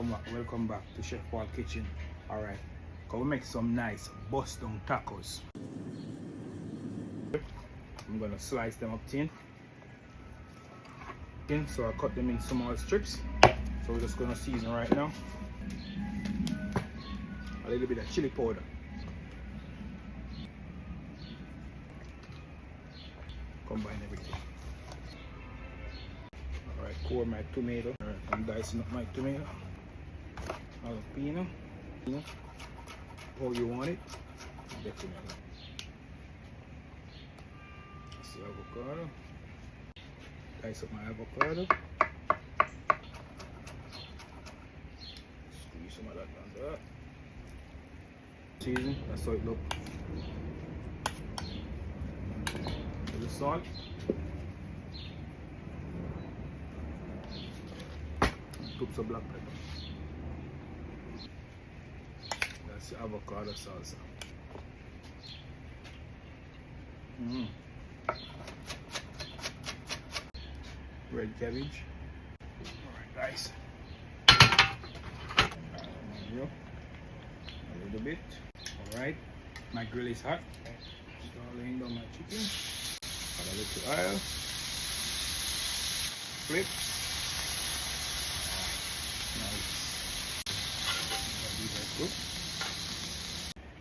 welcome back to Chef Paul Kitchen. Alright, we make some nice bust down tacos. I'm gonna slice them up thin. So I cut them in small strips. So we're just gonna season right now. A little bit of chili powder. Combine everything. Alright, core my tomato. Alright, I'm dicing up my tomato. Jalapeno. How you want it. Definitely. That's the avocado. Dice up my avocado. Squeeze some of that on there. Season, that's how it looks. A little salt. Scoops of black pepper. That's the avocado salsa. Red cabbage. Alright guys. A little bit. Alright. My grill is hot. Start laying down my chicken. Add a little oil. Flip. Nice.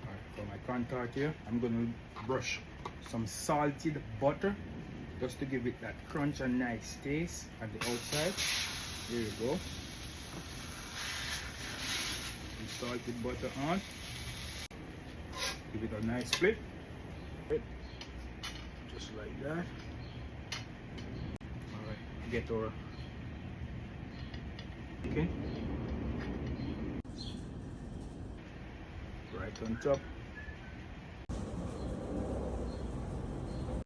Alright, for my corn tortilla, I'm gonna brush some salted butter just to give it that crunch and nice taste at the outside. Here you go. Some salted butter on. Give it a nice flip. Just like that. Alright, get our chicken. Right on top.